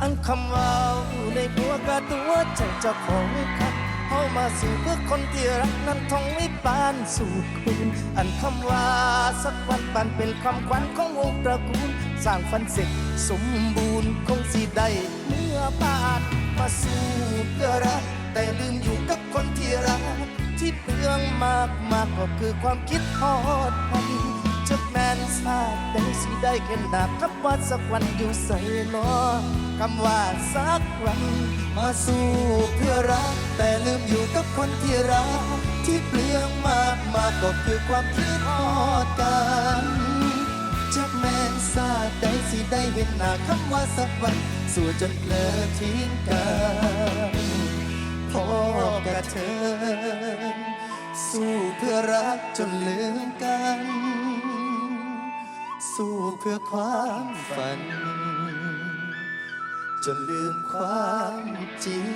อันคำว่าในหัวกระตัวใจเจ้าของครับเข้ามาสู่เพื่อคนที่รักนั้นท่องไม่ปานสู่คืนอันคำว่าสักวันปานเป็นคำขวัญของวงตระกูลสร้างฝันเสร็จสมบูรณ์คงสิได้เมื่อบานมาสู่เพื่อรักแต่ลืมอยู่กับคนที่รักที่เปลืองมากก็คือความคิดทอดไปจะแม่นซาแต่สิได้เข็นดาบกับว่าสักวันอยู่ใส่นอคำว่าสักวันมาสู้เพื่อรักแต่ลืมอยู่กับคนที่รักที่เปลืองมากก็คือความคิดทอดกันจะแม่นซาแต่สิได้เห็นหน้าคำว่าสักวันสู้จนเพลอทิ้งกันพอกระเทินสู้เพื่อรักจนลืมกันสู้เพื่อความฝันจนลืมความจริง